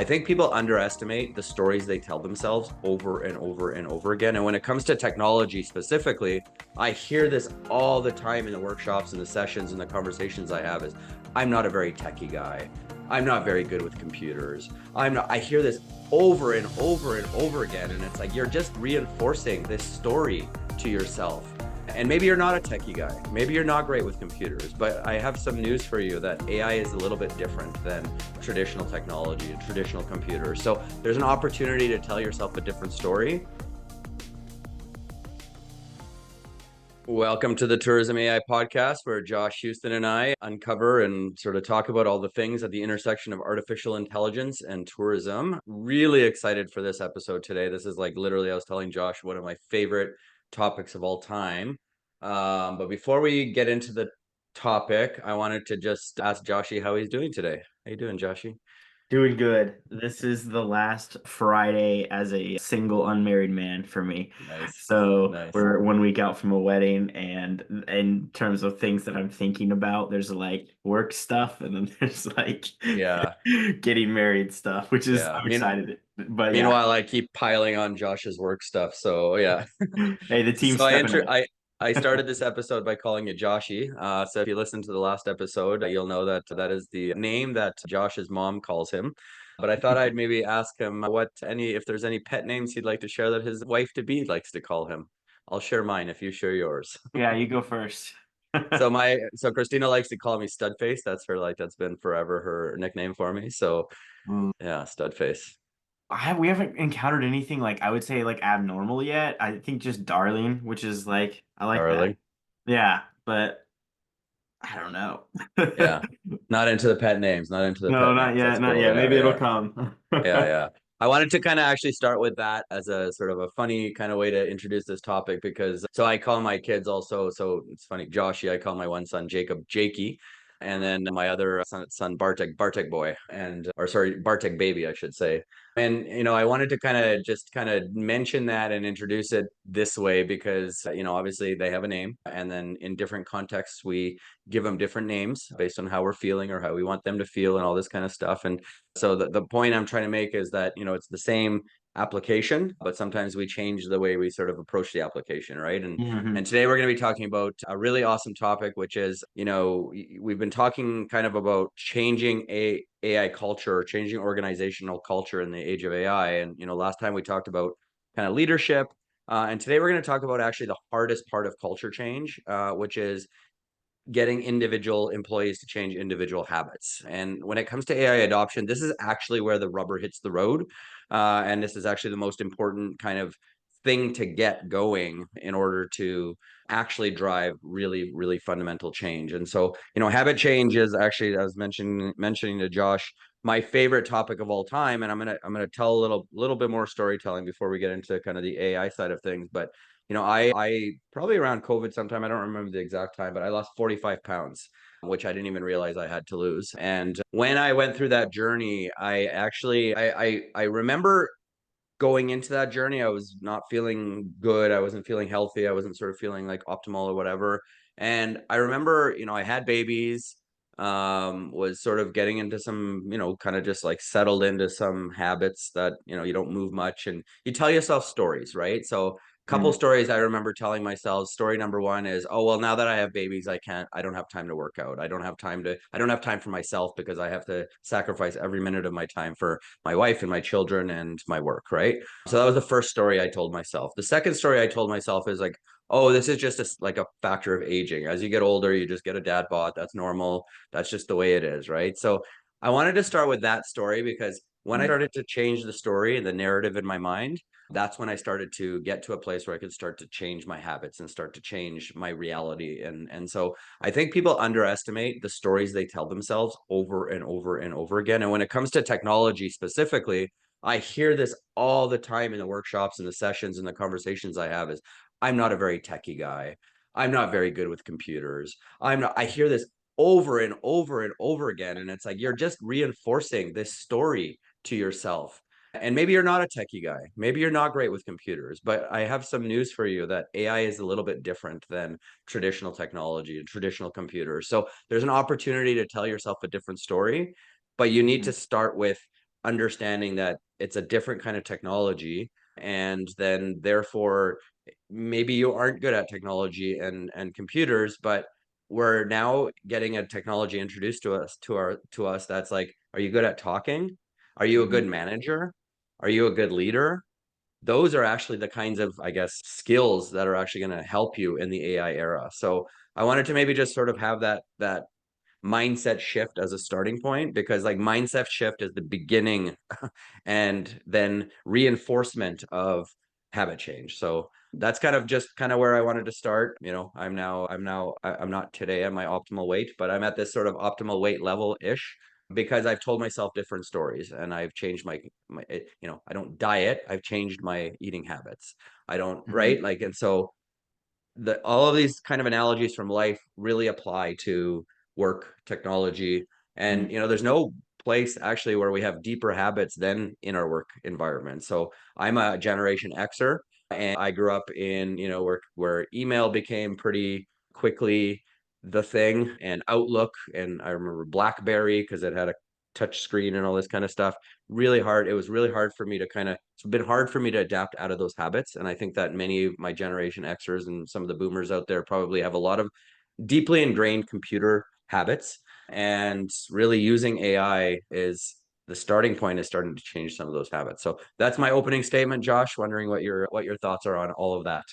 I think people underestimate the stories they tell themselves over and over and over again. And when it comes to technology specifically, I hear this all the time in the workshops and the sessions and the conversations I have is, I'm not a very techie guy. I'm not very good with computers. I hear this over and over and over again. And it's like, you're just reinforcing this story to yourself. And maybe you're not a techie guy. Maybe you're not great with computers, but I have some news for you that AI is a little bit different than traditional technology and traditional computers. So there's an opportunity to tell yourself a different story. Welcome to the Tourism AI podcast, where Josh Huston and I uncover and sort of talk about all the things at the intersection of artificial intelligence and tourism. Really excited for this episode today. This is like literally, I was telling Josh, one of my favorite topics of all time. But before we get into the topic, I wanted to just ask Joshy how he's doing today. How you doing, Joshy? Doing good. This is the last Friday as a single unmarried man for me. Nice, So nice. we're 1 week out from a wedding, and in terms of things that I'm thinking about, there's like work stuff, and then there's like Yeah, getting married stuff, which is yeah. I'm excited. But yeah, Meanwhile, I keep piling on Josh's work stuff. So yeah. hey, the team's So stepping up. I started this episode by calling you Joshy. So if you listen to the last episode, you'll know that that is the name that Josh's mom calls him. But I thought I'd maybe ask him if there's any pet names he'd like to share that his wife to be likes to call him. I'll share mine if you share yours. Yeah, you go first. So Christina likes to call me Studface. That's been forever her nickname for me. So Mm. yeah, Studface. We haven't encountered anything like I would say like abnormal yet. I think just darling, which is like I like that. Darling. Yeah, but I don't know. Yeah. Not into the pet names, not into the No, pet not names. yet, That's not cool. yet. Yeah, Maybe it'll yeah. come. Yeah, yeah. I wanted to kind of actually start with that as a sort of a funny kind of way to introduce this topic because so I call my kids also, so it's funny, Joshy, I call my one son Jacob Jakey, and then my other son Bartek boy, and or sorry, Bartek baby, I should say. And I wanted to kind of mention that and introduce it this way because obviously they have a name, and then in different contexts we give them different names based on how we're feeling or how we want them to feel and all this kind of stuff. And so the point I'm trying to make is that, it's the same application, but sometimes we change the way we sort of approach the application, right? And hmm today we're going to be talking about a really awesome topic, which is, we've been talking kind of about changing AI culture, changing organizational culture in the age of AI. And, last time we talked about kind of leadership. And today we're going to talk about actually the hardest part of culture change, which is getting individual employees to change individual habits. And when it comes to AI adoption, this is actually where the rubber hits the road. And this is actually the most important kind of thing to get going in order to actually drive really, really fundamental change. And so, habit change is actually, I was mentioning to Josh, my favorite topic of all time. And I'm gonna tell a little bit more storytelling before we get into kind of the AI side of things. But I probably around COVID sometime, I don't remember the exact time, but I lost 45 pounds, which I didn't even realize I had to lose. And when I went through that journey, I actually, I remember going into that journey, I was not feeling good. I wasn't feeling healthy. I wasn't sort of feeling like optimal or whatever. And I remember, I had babies, was sort of getting into some, kind of just like settled into some habits that, you don't move much and you tell yourself stories, right? So couple stories I remember telling myself. Story number one is, oh, well, now that I have babies, I don't have time to work out. I don't have time for myself because I have to sacrifice every minute of my time for my wife and my children and my work, right? So that was the first story I told myself. The second story I told myself is like, oh, this is just like a factor of aging. As you get older, you just get a dad bod. That's normal. That's just the way it is, right? So I wanted to start with that story because when I started to change the story and the narrative in my mind, that's when I started to get to a place where I could start to change my habits and start to change my reality. And so I think people underestimate the stories they tell themselves over and over and over again. And when it comes to technology specifically, I hear this all the time in the workshops and the sessions and the conversations I have is, I'm not a very techie guy. I'm not very good with computers. I hear this over and over and over again. And it's like, you're just reinforcing this story to yourself. And maybe you're not a techie guy. Maybe you're not great with computers, but I have some news for you that AI is a little bit different than traditional technology and traditional computers. So there's an opportunity to tell yourself a different story, but you need to start with understanding that it's a different kind of technology, and then therefore maybe you aren't good at technology and computers, but we're now getting a technology introduced to us that's like, are you good at talking? Are you a Mhm. good manager? Are you a good leader? Those are actually the kinds of, I guess, skills that are actually going to help you in the AI era. So I wanted to maybe just sort of have that mindset shift as a starting point, because like mindset shift is the beginning and then reinforcement of habit change. So that's kind of just kind of where I wanted to start. I'm not today at my optimal weight, but I'm at this sort of optimal weight level ish, because I've told myself different stories and I've changed I don't diet, I've changed my eating habits. I don't, Mhm. right? Like, and so all of these kind of analogies from life really apply to work, technology, and Mhm. there's no place actually where we have deeper habits than in our work environment. So I'm a Generation Xer, and I grew up in where email became pretty quickly the thing, and Outlook, and I remember BlackBerry because it had a touch screen and all this kind of stuff. Really hard. It was really hard for me to kind of it's been hard for me to adapt out of those habits. And I think that many of my Generation Xers and some of the boomers out there probably have a lot of deeply ingrained computer habits. And really using AI is the starting point, is starting to change some of those habits. So that's my opening statement, Josh. Wondering what your thoughts are on all of that.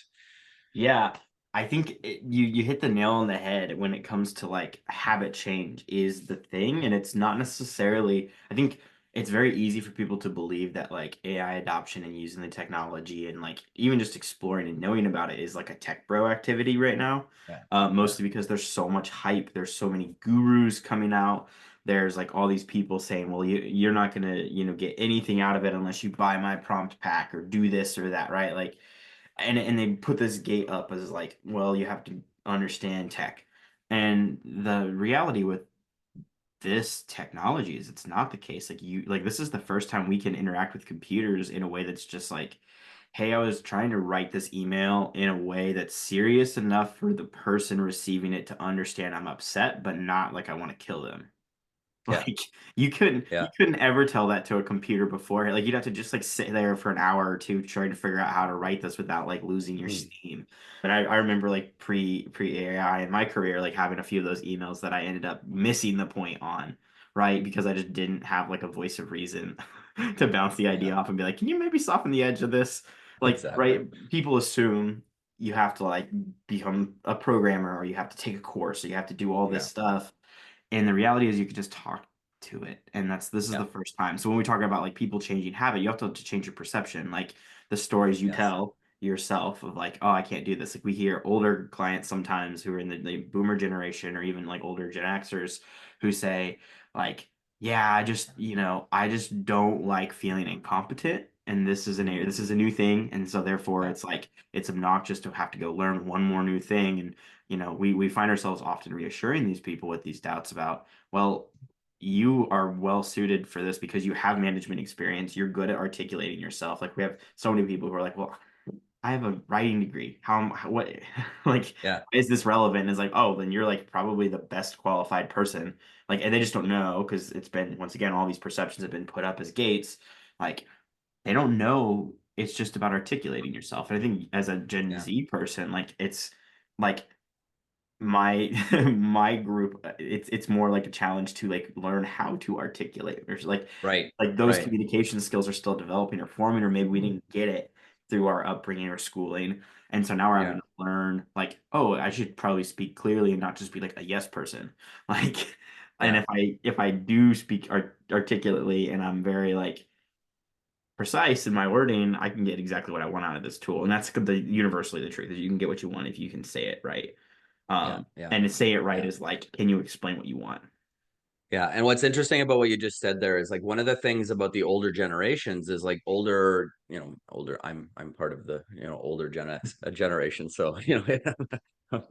Yeah, I think you hit the nail on the head when it comes to like habit change is the thing, and it's not necessarily. I think it's very easy for people to believe that like AI adoption and using the technology and like even just exploring and knowing about it is like a tech bro activity right now. Yeah. Yeah. Mostly because there's so much hype, there's so many gurus coming out. There's like all these people saying, "Well, you're not gonna get anything out of it unless you buy my prompt pack or do this or that," right? Like and they put this gate up as like, well, you have to understand tech. And the reality with this technology is it's not the case. Like this is the first time we can interact with computers in a way that's just like, hey, I was trying to write this email in a way that's serious enough for the person receiving it to understand I'm upset, but not like I want to kill them. Yeah. Like you Yeah. couldn't ever tell that to a computer before. Like you'd have to just like sit there for an hour or two trying to figure out how to write this without like losing your Mhm. steam. But I remember like pre AI in my career, like having a few of those emails that I ended up missing the point on, right? Because I just didn't have like a voice of reason to bounce the Yeah. idea off and be like, can you maybe soften the edge of this? Like, Exactly. right, people assume you have to like become a programmer or you have to take a course or you have to do all this Yeah. stuff and the reality is you could just talk to it. And this is Yeah. the first time. So when we talk about like people changing habit, you have to change your perception. Like the stories you Yes. tell yourself of like, oh, I can't do this. Like we hear older clients sometimes who are in the boomer generation or even like older Gen Xers who say, like, yeah, I just don't like feeling incompetent. And Mhm. this is a new thing. And so therefore Yeah. it's like it's obnoxious to have to go learn one more new thing. And we find ourselves often reassuring these people with these doubts about, well, you are well suited for this because you have management experience. You're good at articulating yourself. Like we have so many people who are like, well, I have a writing degree. What, like, Yeah. is this relevant? And it's like, oh, then you're like probably the best qualified person. Like, and they just don't know because it's been, once again, all these perceptions have been put up as gates. Like, they don't know it's just about articulating yourself. And I think as a Gen Yeah. Z person, like, it's like, my my group it's more like a challenge to like learn how to articulate there's Right. like those Right. communication skills are still developing or forming or maybe we didn't get it through our upbringing or schooling and so now we're having Yeah. to learn like oh I should probably speak clearly and not just be like a yes person like and Yeah. if I do speak articulately and I'm very like precise in my wording I can get exactly what I want out of this tool and that's the universally the truth is you can get what you want if you can say it right Yeah. Yeah. and to say it right Yeah. is like, can you explain what you want? Yeah, and what's interesting about what you just said there is like one of the things about the older generations is like older. I'm part of the older Gen X generation, so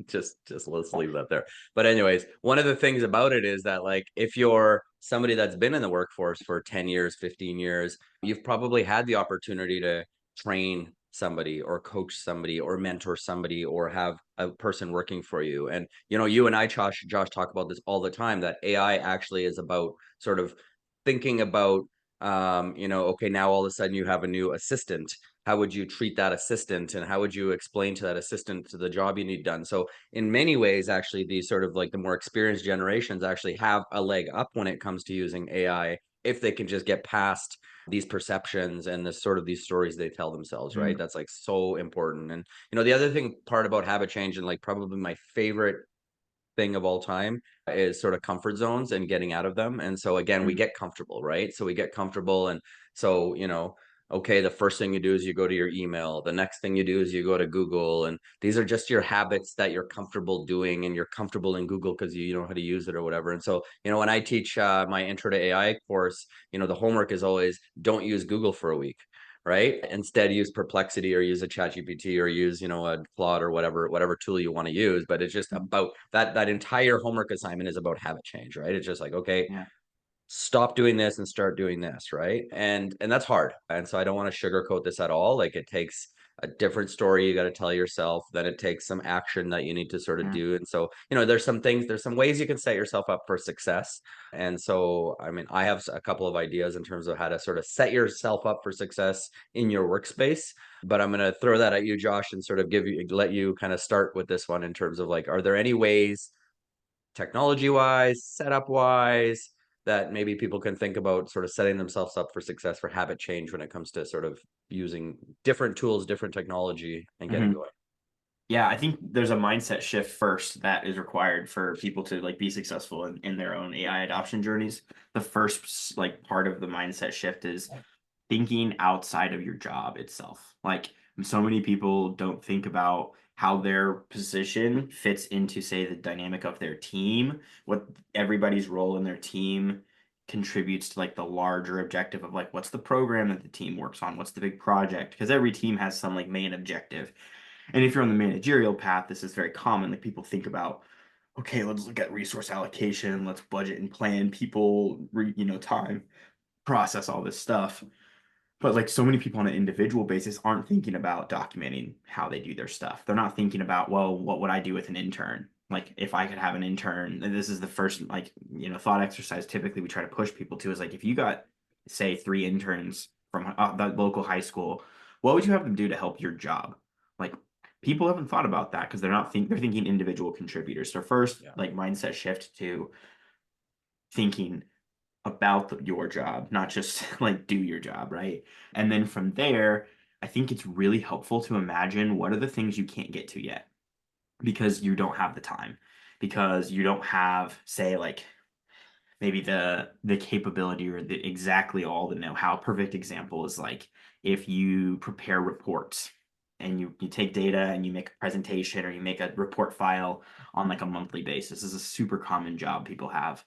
just let's leave that there. But anyways, one of the things about it is that like if you're somebody that's been in the workforce for 10 years, 15 years, you've probably had the opportunity to train somebody or coach somebody or mentor somebody or have a person working for you. And you and I, Josh talk about this all the time, that AI actually is about sort of thinking about Okay, now all of a sudden you have a new assistant. How would you treat that assistant, and how would you explain to that assistant to the job you need done? So in many ways, actually, these sort of like the more experienced generations actually have a leg up when it comes to using AI if they can just get past these perceptions and the sort of these stories they tell themselves, right? Mhm. That's like so important. And the other thing part about habit change, and like probably my favorite thing of all time is sort of comfort zones and getting out of them. And so again, we Mhm. get comfortable, right? So we get comfortable. And so, okay, the first thing you do is you go to your email. The next thing you do is you go to Google. And these are just your habits that you're comfortable doing, and you're comfortable in Google because you know how to use it or whatever. And so, when I teach my intro to AI course, the homework is always don't use Google for a week. Right. Instead, use Perplexity or use a Chat GPT or use, a Claude or whatever tool you want to use. But it's just Mhm. about that entire homework assignment is about habit change, right? It's just like, okay, Yeah. stop doing this and start doing this, right? And that's hard. And so I don't want to sugarcoat this at all. Like it takes a different story you got to tell yourself, then it takes some action that you need to sort of Yeah. do. And so, there's some ways you can set yourself up for success. And so, I mean, I have a couple of ideas in terms of how to sort of set yourself up for success in your workspace. But I'm going to throw that at you, Josh, and sort of let you kind of start with this one in terms of like, are there any ways technology wise, setup wise, that maybe people can think about sort of setting themselves up for success for habit change when it comes to sort of using different tools, different technology, and getting Mhm. going. Yeah, I think there's a mindset shift first that is required for people to like be successful in their own AI adoption journeys. The first like part of the mindset shift is thinking outside of your job itself. Like so many people don't think about how their position fits into, say, the dynamic of their team, what everybody's role in their team contributes to like the larger objective of like what's the program that the team works on, what's the big project, because every team has some like main objective. And if you're on the managerial path, this is very common. Like people think about, okay, let's look at resource allocation, let's budget and plan people, time, process all this stuff. But like so many people on an individual basis aren't thinking about documenting how they do their stuff. They're not thinking about, well, what would I do with an intern? Like if I could have an intern, and this is the first like, thought exercise typically we try to push people to is like if you got say 3 interns from the local high school, what would you have them do to help your job? Like people haven't thought about that because they're thinking individual contributors. So first Yeah. like mindset shift to thinking about your job, not just like do your job, right? And then from there, I think it's really helpful to imagine what are the things you can't get to yet because you don't have the time, because you don't have, say, like maybe the capability or the exactly all the know-how. Perfect example is like if you prepare reports and you take data and you make a presentation or you make a report file on like a monthly basis. This is a super common job people have.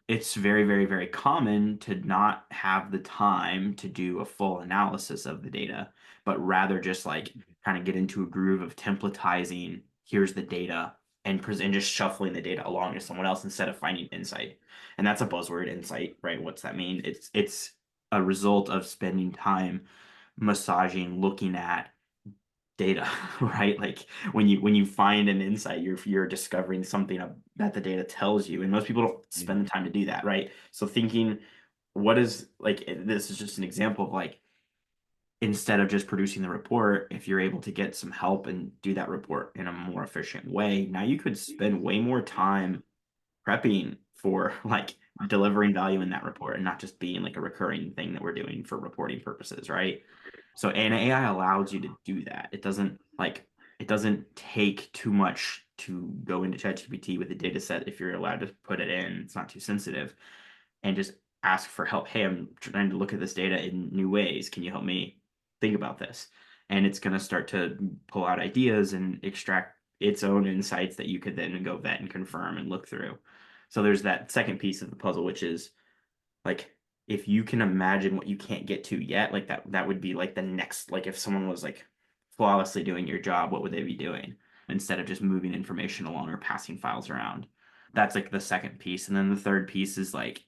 It's very, very, very common to not have the time to do a full analysis of the data, but rather just like kind of get into a groove of templatizing, here's the data, and just shuffling the data along to someone else instead of finding insight. And that's a buzzword, insight, right? What's that mean? It's a result of spending time massaging, looking at data, right? Like when you find an insight, you're discovering something that the data tells you, and most people don't spend the Mhm. time to do that, right? So thinking, what is like this is just an example of like instead of just producing the report, if you're able to get some help and do that report in a more efficient way, now you could spend way more time prepping for like delivering value in that report and not just being like a recurring thing that we're doing for reporting purposes, right? So and AI allows you to do that. It doesn't take too much to go into ChatGPT with a data set if you're allowed to put it in. It's not too sensitive and just ask for help. Hey, I'm trying to look at this data in new ways. Can you help me think about this? And it's going to start to pull out ideas and extract its own insights that you could then go vet and confirm and look through. So there's that second piece of the puzzle, which is like if you can imagine what you can't get to yet, like that would be like the next, like if someone was like flawlessly doing your job, what would they be doing instead of just moving information along or passing files around? That's like the second piece. And then the third piece is like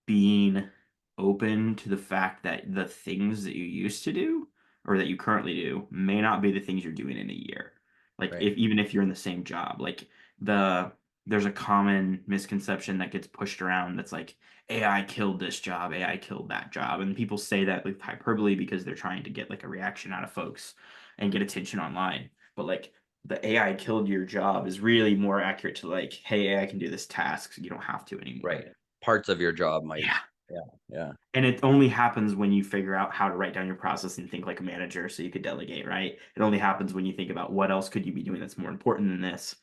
being open to the fact that the things that you used to do or that you currently do may not be the things you're doing in a year. Like Right. if even if you're in the same job, like the there's a common misconception that gets pushed around that's like AI killed this job, AI killed that job. And people say that with hyperbole because they're trying to get like a reaction out of folks and get attention online. But like the AI killed your job is really more accurate to like, hey, AI can do this task, so you don't have to anymore. Right. Parts of your job might. Yeah. Yeah. Yeah. And it only happens when you figure out how to write down your process and think like a manager so you could delegate, right? It only happens when you think about what else could you be doing that's more important than this.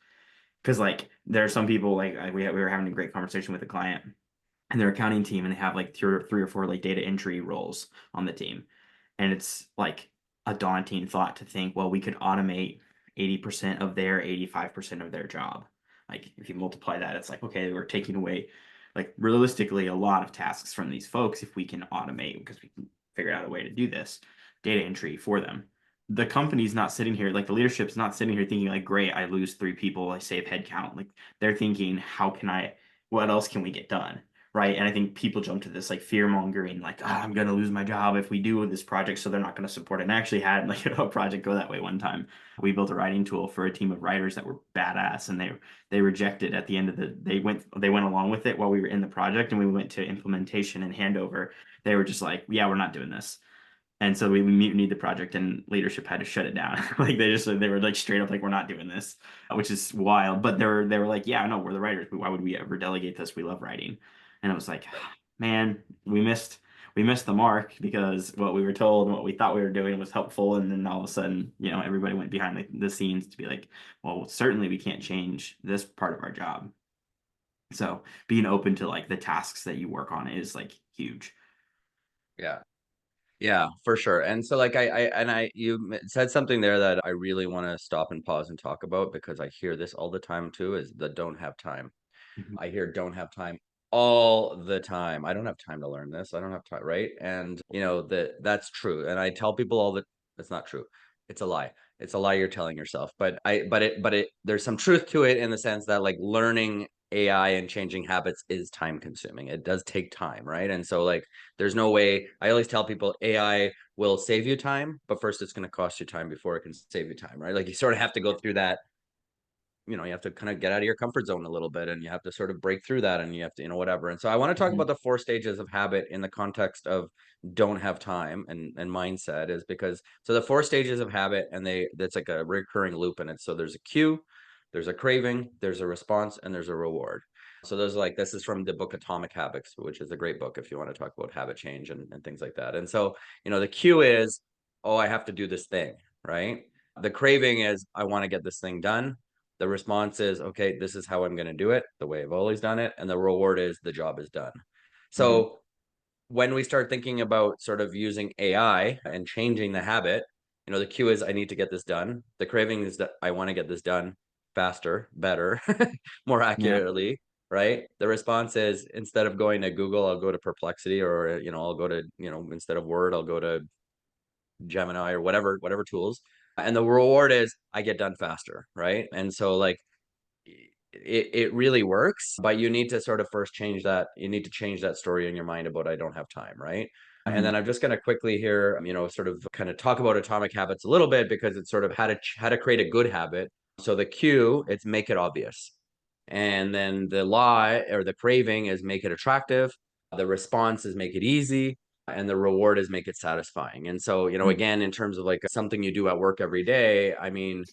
Because like there are some people like we were having a great conversation with a client and their accounting team and they have like three or four like data entry roles on the team. And it's like a daunting thought to think, well, we could automate 80% of their 85% of their job. Like if you multiply that, it's like, okay, we're taking away like realistically a lot of tasks from these folks if we can automate because we can figure out a way to do this data entry for them. The company's not sitting here, like the leadership's not sitting here thinking like, great, I lose 3 people, I save headcount. Like they're thinking, what else can we get done? Right. And I think people jump to this like fear mongering, like, oh, I'm going to lose my job if we do this project. So they're not going to support it. And I actually had like a project go that way one time. We built a writing tool for a team of writers that were badass and they rejected at the end of they went along with it while we were in the project and we went to implementation and handover. They were just like, yeah, we're not doing this. And so we mutinied the project and leadership had to shut it down. Like they were like straight up like we're not doing this, which is wild. But they were like, yeah, no, we're the writers. Why would we ever delegate this? We love writing. And it was like, man, we missed the mark because what we were told and what we thought we were doing was helpful. And then all of a sudden, everybody went behind the scenes to be like, well, certainly we can't change this part of our job. So being open to like the tasks that you work on is like huge. Yeah. Yeah, for sure. And so like you said something there that I really want to stop and pause and talk about because I hear this all the time too, is the don't have time. Mhm. I hear don't have time all the time. I don't have time to learn this. I don't have time, right? And that's true. And I tell people all that that's not true. It's a lie. It's a lie you're telling yourself. But there's some truth to it in the sense that like learning AI and changing habits is time consuming. It does take time, right? And so like there's no way. I always tell people AI will save you time, but first it's going to cost you time before it can save you time, right? Like you sort of have to go through that. You have to kind of get out of your comfort zone a little bit and you have to sort of break through that and you have to, whatever. And so I want to talk about Mhm. the 4 stages of habit in the context of don't have time and mindset is because so the 4 stages of habit and that's like a recurring loop in it. So there's a cue, there's a craving, there's a response, and there's a reward. So there's like this is from the book Atomic Habits, which is a great book if you want to talk about habit change and things like that. And so, the cue is, oh, I have to do this thing, right? The craving is I want to get this thing done. The response is, okay, this is how I'm going to do it, the way I've always done it. And the reward is the job is done. Mhm. So when we start thinking about sort of using AI and changing the habit, the cue is I need to get this done. The craving is that I want to get this done faster, better, more Yeah. accurately, right? The response is instead of going to Google, I'll go to Perplexity or, I'll go to, instead of Word, I'll go to Gemini or whatever tools. And the reward is I get done faster, right? And so like it really works, but you need to sort of first change that. You need to change that story in your mind about I don't have time, right? And Mhm. then I'm just going to quickly here, sort of kind of talk about atomic habits a little bit because it's sort of how to create a good habit. So the cue, it's make it obvious. And then the lie or the craving is make it attractive. The response is make it easy. And the reward is make it satisfying. And so, Mhm. again, in terms of like something you do at work every day, I mean,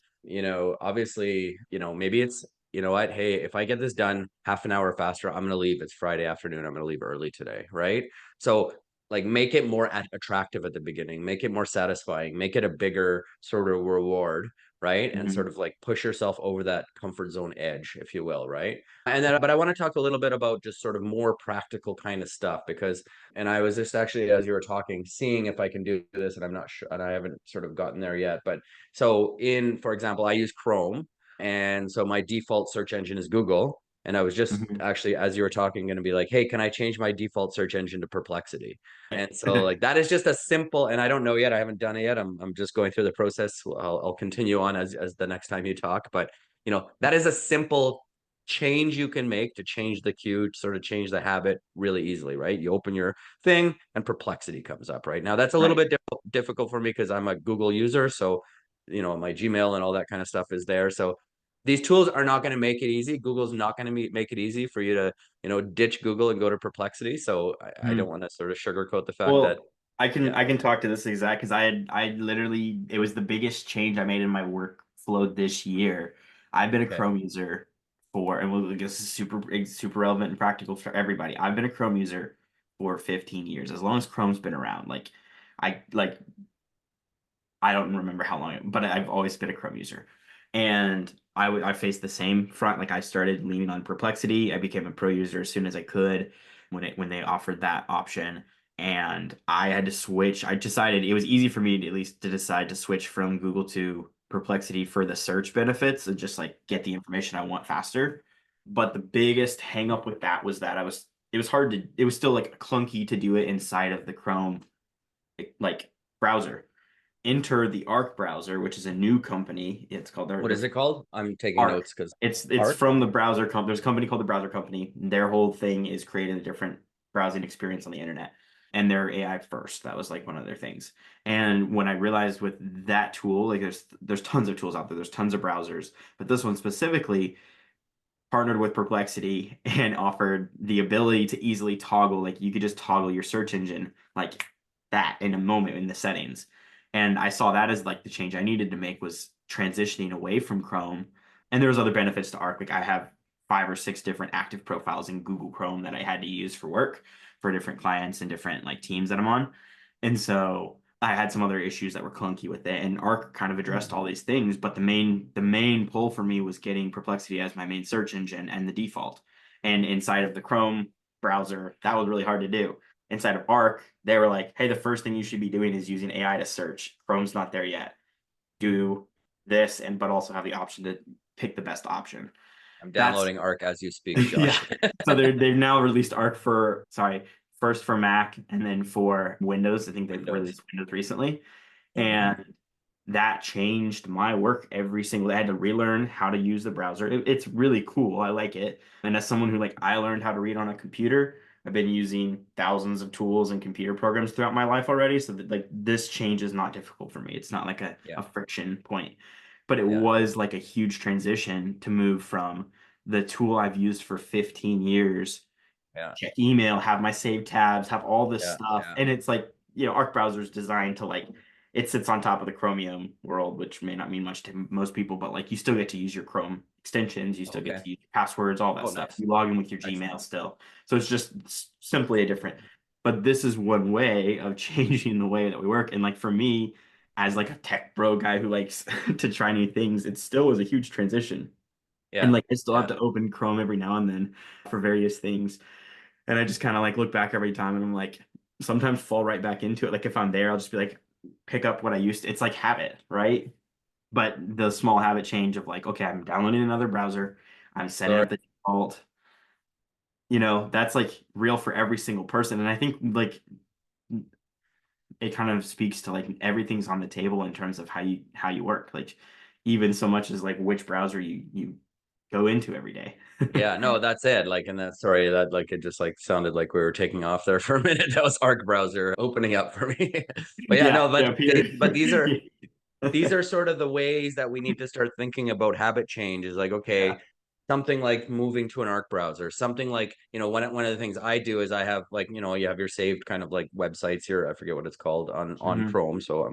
obviously, maybe it's, what, hey, if I get this done half an hour faster, I'm going to leave. It's Friday afternoon. I'm going to leave early today. Right. So, like, make it more attractive at the beginning, make it more satisfying, make it a bigger sort of reward, right? And sort Mhm. of like push yourself over that comfort zone edge, if you will, right? And then, but I want to talk a little bit about just sort of more practical kind of stuff because, and I was just actually, as you were talking, seeing if I can do this, and I'm not sure, and I haven't sort of gotten there yet. But so, for example, I use Chrome, and so my default search engine is Google. And I was just Mhm. actually, as you were talking, going to be like, hey, can I change my default search engine to Perplexity? Yeah. And so like that is just a simple, and I don't know yet. I haven't done it yet. I'm just going through the process. I'll continue on as the next time you talk. But that is a simple change you can make to change the cue, to sort of change the habit really easily, right? You open your thing and Perplexity comes up, right? Now that's a little Right. bit difficult for me because I'm a Google user. So, my Gmail and all that kind of stuff is there. So these tools are not going to make it easy. Google's not going to make it easy for you to, ditch Google and go to Perplexity. So I don't want to sort of sugarcoat the fact that, Well, yeah, I can talk to this exact because I literally it was the biggest change I made in my workflow this year. I've been a okay, Chrome user for, and this is super relevant and practical for everybody. I've been a Chrome user for 15 years, as long as Chrome's been around. I like I don't remember how long, but I've always been a Chrome user. And I faced the same front. Like I started leaning on Perplexity. I became a pro user as soon as I could when they offered that option. And I had to switch. I decided it was easy for me to, at least to decide to switch from Google to Perplexity for the search benefits and just like yeah. get the information I want faster. But the biggest hang up with that was that it was hard to it was still like clunky to do it inside of the Chrome like browser. Enter the Arc browser, which is a new company. It's called What they're is it called? I'm taking Arc. notes because It's Arc. from the browser company. There's a company called the Browser Company. Their whole thing is creating a different browsing experience on the internet. And they're AI first. That was like one of their things. And when I realized with that tool, like there's tons of tools out there, there's tons of browsers, but this one specifically partnered with Perplexity and offered the ability to easily toggle, like you could just toggle your search engine like that in a moment in the settings. And I saw that as like the change I needed to make was transitioning away from Chrome. And there's other benefits to Arc. Like I have 5 or 6 different active profiles in Google Chrome that I had to use for work for different clients and different like teams that I'm on. And so I had some other issues that were clunky with it, and Arc kind of addressed all these things. But the main pull for me was getting Perplexity as my main search engine and the default. And inside of the Chrome browser, that was really hard to do. Inside of Arc, they were like, "Hey, the first thing you should be doing is using AI to search. Chrome's not there yet. Do this, and but also have the option to pick the best option." I'm That's downloading Arc as you speak, yeah. Josh. So they've now released Arc for first for Mac and then for Windows. I think they've Windows. released Windows recently. Mhm. And that changed my work every single day. I had to relearn how to use the browser. It's really cool. I like it. And as someone who like I learned how to read on a computer, I've been using thousands of tools and computer programs throughout my life already. So that like this change is not difficult for me. It's not like Yeah, a friction point. But it yeah, was like a huge transition to move from the tool I've used for 15 years, yeah, check email, have my saved tabs, have all this yeah, stuff. yeah. And it's like, Arc browser is designed to like it sits on top of the Chromium world, which may not mean much to most people, but like you still get to use your Chrome extensions, you still get Okay. to use passwords, all that Oh, stuff. nice, You log in with your nice. Gmail still. So it's just simply a different. But this is one way of changing the way that we work. And like for me, as like a tech bro guy who likes to try new things, it still was a huge transition. And Yeah, like I still have yeah. to open Chrome every now and then for various things. And I just kind of like look back every time and I'm like, sometimes fall right back into it. Like if I'm there, I'll just be like, pick up what I used to. It's like habit, right? But the small habit change of like, okay, I'm downloading another browser, I'm setting Sorry. up the default, that's like real for every single person. And I think like it kind of speaks to like everything's on the table in terms of how you work. Like even so much as like which browser you go into every day. Yeah, no, that's it. Like, and that sorry, that like it just like sounded like we were taking off there for a minute. That was Arc browser opening up for me. But yeah, Yeah, no, yeah, Peter. but these are sort of the ways that we need to start thinking about habit change is like, Yeah. okay, something like moving to an Arc browser, something like, one of the things I do is I have like, you have your saved kind of like websites here. I forget what it's called on Hmm. Chrome. So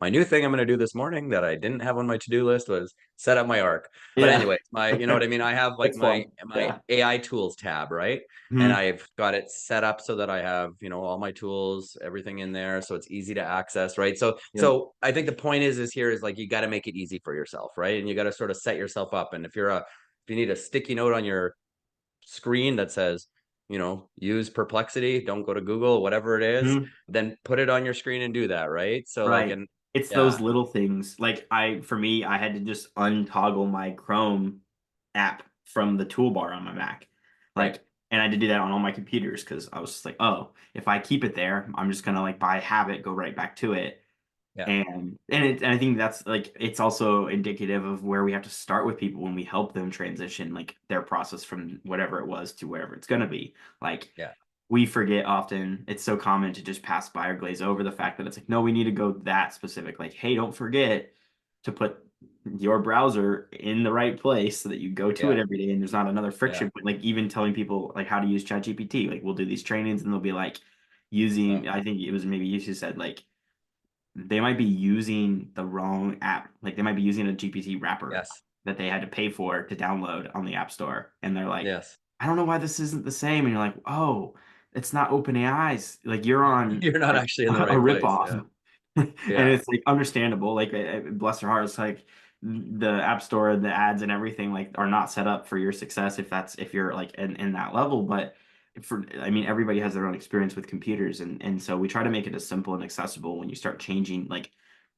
my new thing I'm going to do this morning that I didn't have on my to-do list was set up my Arc. But Yeah. anyway, you know what I mean? I have like It's my fun. my Yeah. AI tools tab, right? And Hmm. I've got it set up so that I have, all my tools, everything in there, so it's easy to access, right? So Yep. so I think the point is here is like you got to make it easy for yourself, right? And you got to sort of set yourself up. And if you need a sticky note on your screen that says, use Perplexity, don't go to Google, whatever it is, Hmm. then put it on your screen and do that, right? So like, Right. and It's those yeah, little things. Like for me, I had to just untoggle my Chrome app from the toolbar on my Mac. right, Like, and I had to do that on all my computers because I was just like, oh, if I keep it there, I'm just gonna like by habit go right back to it. yeah, And I think that's like it's also indicative of where we have to start with people when we help them transition like their process from whatever it was to wherever it's gonna be. Like yeah, we forget often, it's so common to just pass by or glaze over the fact that it's like, no, we need to go that specific. Like, hey, don't forget to put your browser in the right place so that you go to Yeah. it every day and there's not another Yeah. friction point. Like even telling people like how to use ChatGPT. Like we'll do these trainings and they'll be like Uh, using, I think it was maybe you who said like they might be using the wrong app. Like they might be using a GPT wrapper yes. that they had to pay for to download on the App Store. And they're like, Yes. I don't know why this isn't the same. And you're like, oh, it's not OpenAI's. Like you're on You're not like actually in the a right place. Yeah. ripoff. And Yeah. it's like understandable. Like bless their heart, it's like the App Store, the ads and everything like are not set up for your success if you're like in that level. But for I mean everybody has their own experience with computers and so we try to make it as simple and accessible when you start changing like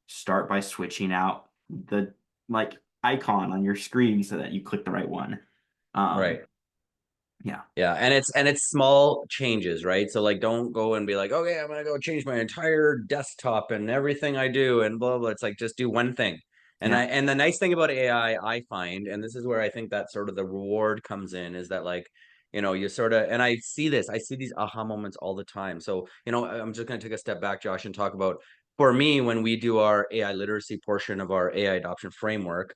start by switching out the like icon on your screen so that you click the right one. Um Right. yeah. Yeah, and it's small changes, right? So like don't go and be like, okay, I'm gonna go change my entire desktop and everything I do and blah blah. It's like just do one thing. Yeah. And the nice thing about I find, and this is where I think that sort of the reward comes in, is that like, you sort of, and I see these aha moments all the time. So, I'm just gonna take a step back, Josh, and talk about for me when we do our AI literacy portion of our AI adoption framework,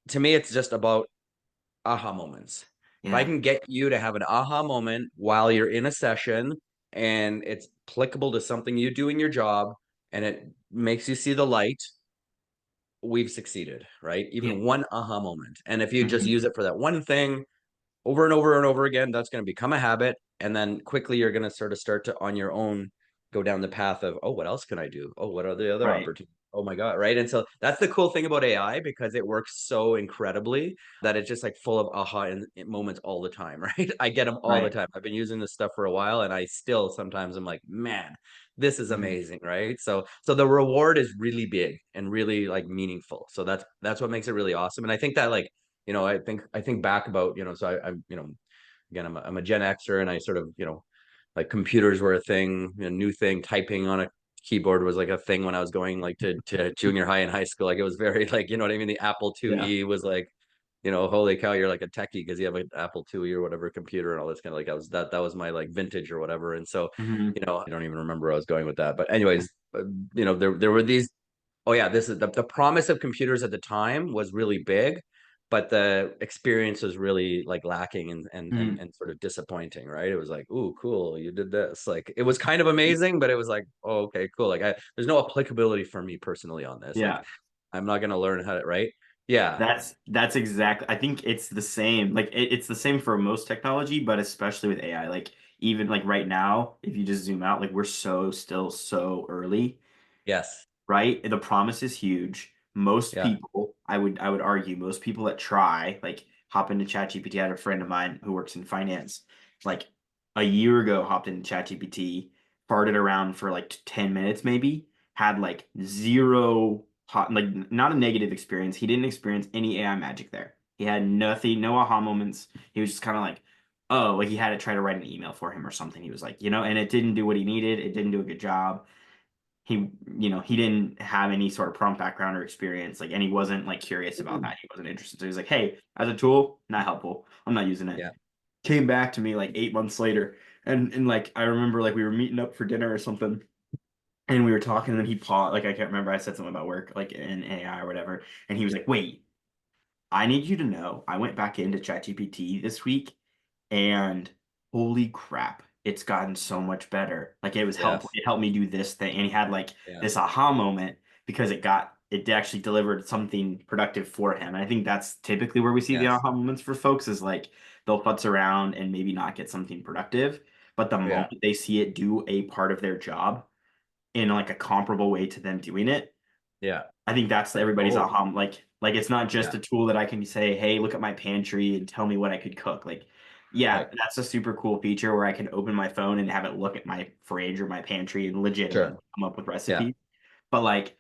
to me, it's just about aha moments. If I Yeah. can get you to have an aha moment while you're in a session and it's applicable to something you do in your job and it makes you see the light, we've succeeded, right? Yeah. Even one aha moment. And if you just Mhm. use it for that one thing, over and over and over again, that's going to become a habit. And then quickly you're going to sort of start to on your own go down the path of, oh, what else can I do? Oh, what are the other Right. opportunities? Oh my God. Right. And so that's the cool thing about AI because it works so incredibly that it's just like full of aha moments all the time. Right. I get them all the Right. time. I've been using this stuff for a while and I still sometimes I'm like, man, this is Mhm. amazing. Right. So the reward is really big and really like meaningful. So that's what makes it really awesome. And I think that like, I think back about, so I'm, again, I'm a Gen Xer and I sort of, like computers were a thing, a new thing, typing on a keyboard was like a thing when I was going like to junior high and high school. Like it was very like, you know what I mean? The Apple Yeah. IIe was like, holy cow, you're like a techie because you have an Apple IIe or whatever computer and all this kind of like that was my like vintage or whatever. And so, Hmm. I don't even remember where I was going with that. But anyways, there were these. Oh yeah, this is the promise of computers at the time was really big, but the experience was really like lacking and sort of disappointing, right? It was like, ooh, cool, you did this. Like it was kind of amazing, but it was like, oh, okay, cool. Like there's no applicability for me personally on this. Like Yeah. I'm not gonna learn how to, right? Yeah. That's exactly. I think it's the same. Like it's the same for most technology, but especially with AI. Like even like right now, if you just zoom out, like we're still so early, Yes. right? The promise is huge. Most Yeah. people, I would argue, most people that try, like hop into ChatGPT. I had a friend of mine who works in finance, like a year ago, hopped into ChatGPT, farted around for like 10 minutes, maybe, had like zero hot, like not a negative experience. He didn't experience any AI magic there. He had nothing, no aha moments. He was just kind of like, oh, like he had to try to write an email for him or something. He was like, and it didn't do what he needed. It didn't do a good job. He didn't have any sort of prompt background or experience, like, and he wasn't like curious about that. He wasn't interested. So he was like, hey, as a tool, not helpful. I'm not using it. Yeah. Came back to me like 8 months later, and like I remember like we were meeting up for dinner or something, and we were talking, and then he paused. Like I can't remember. I said something about work, like in AI or whatever, and he was like, wait. I need you to know I went back into ChatGPT this week and holy crap, it's gotten so much better. Like it was helpful. Yes. It helped me do this thing. And he had like Yeah. this aha moment because it actually delivered something productive for him. And I think that's typically where we see the Yes. aha moments for folks is like they'll futz around and maybe not get something productive. But the Yeah. moment they see it do a part of their job in like a comparable way to them doing it, Yeah. I think that's Like, everybody's oh, aha. Like it's not just yeah. a tool that I can say, hey, look at my pantry and tell me what I could cook. Like, yeah, Right. that's a super cool feature where I can open my phone and have it look at my fridge or my pantry and legitimately Sure. come up with Yeah. recipes. But like,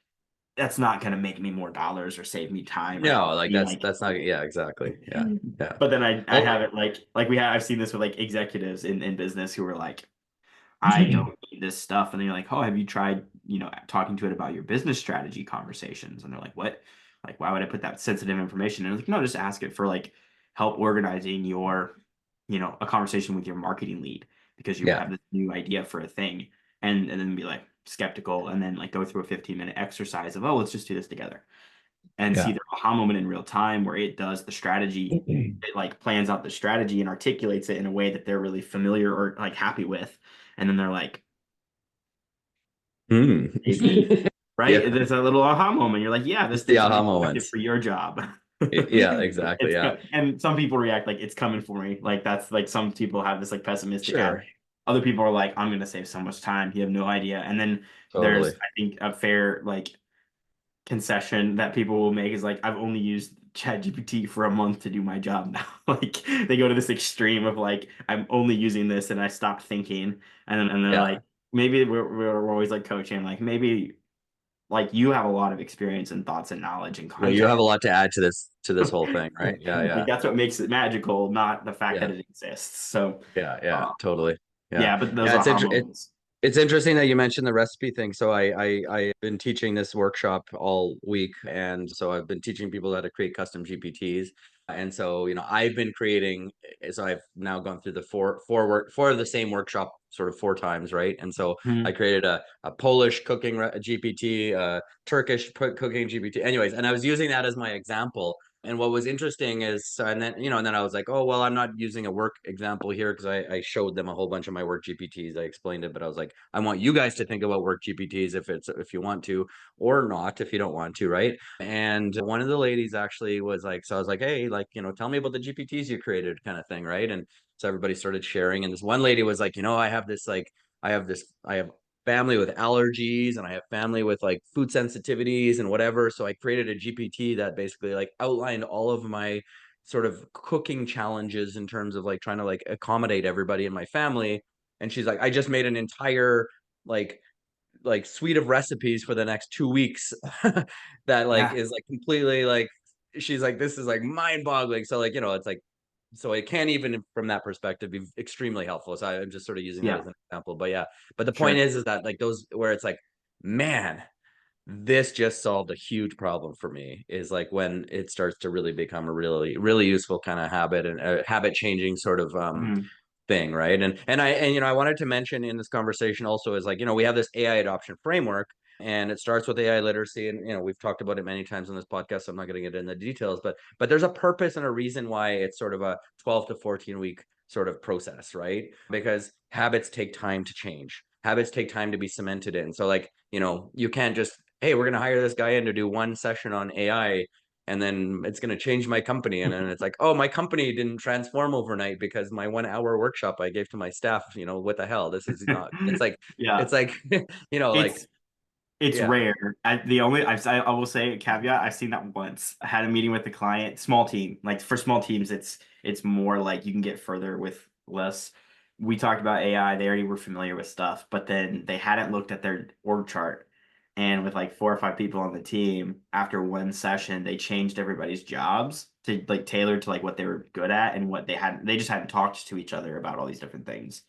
that's not gonna make me more dollars or save me time or No, help like me that's not, yeah, exactly. Yeah. Yeah. But then I Well, have it like I've seen this with like executives in business who are like, I don't need this stuff. And then you're like, oh, have you tried, talking to it about your business strategy conversations? And they're like, what? Like, why would I put that sensitive information? And I'm like, no, just ask it for like help organizing a conversation with your marketing lead because you yeah. have this new idea for a thing. And then be like skeptical and then like go through a 15-minute exercise of, oh, let's just do this together. and see Yeah. their aha moment in real time where it does the strategy. It like plans out the strategy and articulates it in a way that they're really familiar or like happy with. And then they're like, Hmm. maybe, right? Yeah. There's a little aha moment. You're like, yeah, It's the this would aha be effective moments. for your job. Yeah, exactly. Yeah. And some people react like it's coming for me. Like that's like some people have this like pessimistic attitude. Sure. Other people are like, I'm gonna save so much time. You have no idea. And then there's, Totally. I think, a fair like concession that people will make is like, I've only used ChatGPT for a month to do my job now. Like they go to this extreme of like, I'm only using this and I stopped thinking. And they're Yeah. like, maybe we're always like coaching, like maybe like you have a lot of experience and thoughts and knowledge and Yeah, you context. have a lot to add to this whole thing, right? Yeah, Like yeah. that's what makes it magical, not the fact Yeah. that it exists. So, Yeah, yeah, uh, totally. Yeah. yeah, but those Yeah, aha moments. it's interesting that you mentioned the recipe thing. So I've been teaching this workshop all week, and so I've been teaching people how to create custom GPTs. And so, I've been creating, so I've now gone through the four of the same workshop sort of four times, right? And so I Mhm. created a Polish cooking GPT, a Turkish cooking GPT. Anyways, and I was using that as my example. And what was interesting is, and then I was like, oh, well, I'm not using a work example here because I showed them a whole bunch of my work GPTs. I explained it, but I was like, I want you guys to think about work GPTs if you want to, or not if you don't want to, right? And one of the ladies actually was like, so I was like, hey, like, tell me about the GPTs you created, kind of thing, right? And so everybody started sharing, and this one lady was like, I have family with allergies and I have family with like food sensitivities and whatever. So I created a GPT that basically like outlined all of my sort of cooking challenges in terms of like trying to like accommodate everybody in my family. And she's like, I just made an entire like suite of recipes for the next 2 weeks that like Yeah, is like completely like she's like, this is like mind boggling. So like, it's like so it can even from that perspective be extremely helpful. So I'm just sort of using that yeah, as an example. But yeah, but the point sure. is that like those where it's like, man, this just solved a huge problem for me is like when it starts to really become a really, really useful kind of habit and a habit changing sort of Mhm. thing, right? And I wanted to mention in this conversation also is like, we have this AI adoption framework and it starts with AI literacy. And we've talked about it many times on this podcast, so I'm not going to get into the details, but there's a purpose and a reason why it's sort of a 12 to 14 week sort of process, right? Because habits take time to change. Habits take time to be cemented in. So like, you can't just, hey, we're going to hire this guy in to do one session on AI and then it's going to change my company. And then it's like, oh, my company didn't transform overnight because my 1 hour workshop I gave to my staff, what the hell? This is not, Yeah, it's like, like, it's it's yeah, rare. The only I will say a caveat. I've seen that once. I had a meeting with the client, small team. Like for small teams, it's more like you can get further with less. We talked about AI. They already were familiar with stuff, but then they hadn't looked at their org chart. And with like 4 or 5 people on the team, after one session, they changed everybody's jobs to like tailor to like what they were good at and what they hadn't. They just hadn't talked to each other about all these different things.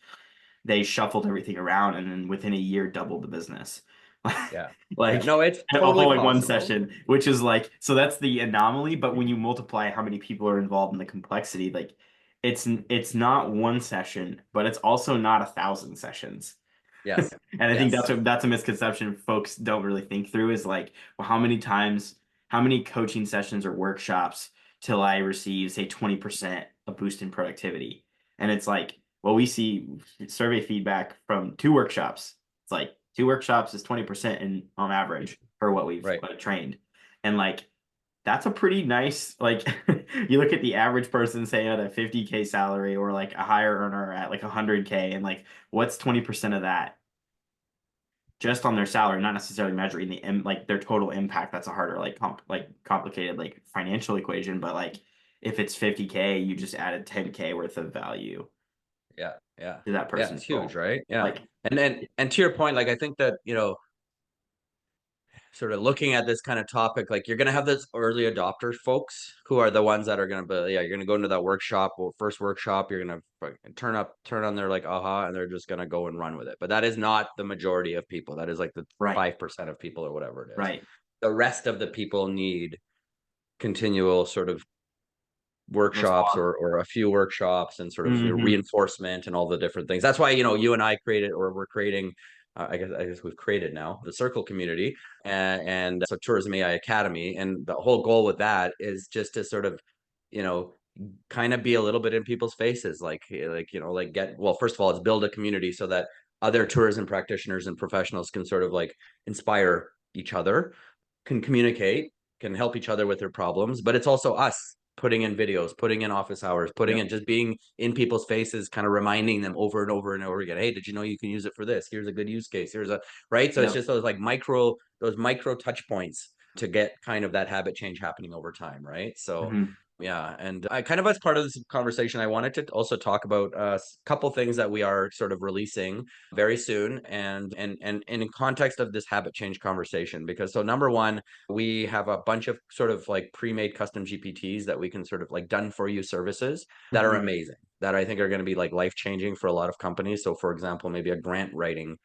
They shuffled everything around and then within a year doubled the business. yeah, yeah. Like No, it's totally all in one possible. session, which is like, so that's the anomaly. But when you multiply how many people are involved in the complexity, like it's not one session, but it's also not 1,000 sessions. Yes, And I think yes, that's a misconception folks don't really think through is like, well, how many coaching sessions or workshops till I receive, say, 20% a boost in productivity? And it's like, well, we see survey feedback from 2 workshops. It's like 2 workshops is 20% in on average for what we've right. trained. And like that's a pretty nice like you look at the average person say at a 50K salary or like a higher earner at like 100K and like what's 20% of that just on their salary, not necessarily measuring the like their total impact. That's a harder like complicated like financial equation. But like if it's 50K, you just added 10K worth of value Yeah, yeah, to that yeah. It's person's huge, goal. right? Yeah. Like And to your point, like I think that, sort of looking at this kind of topic, like you're going to have those early adopter folks who are the ones that are going to be, yeah, you're going to go into that workshop, well, first workshop, you're going to turn on their like, aha, and they're just going to go and run with it. But that is not the majority of people. That is like the right, 5% of people or whatever it is. right. The rest of the people need continual sort of workshops Respond. or a few workshops and sort of Hmm. reinforcement and all the different things. That's why, you and I created or we're creating I guess we've created now the Circle community, and so Tourism AI Academy, and the whole goal with that is just to sort of, you know, kind of be a little bit in people's faces, like like get well. First of all, it's build a community so that other tourism practitioners and professionals can sort of like inspire each other, can communicate, can help each other with their problems, but it's also us putting in videos, putting in office hours, putting in Yep. just being in people's faces, kind of reminding them over and over and over again. Hey, did you know you can use it for this? Here's a good use case. Here's a right. So it's Yep. just those micro touch points to get kind of that habit change happening over time, right? So Hmm. yeah, and I kind of as part of this conversation, I wanted to also talk about a couple things that we are sort of releasing very soon, and in context of this habit change conversation, because so number one, we have a bunch of sort of like pre-made custom GPTs that we can sort of like done for you services that are Hmm. amazing, that I think are going to be like life changing for a lot of companies. So for example, maybe a grant writing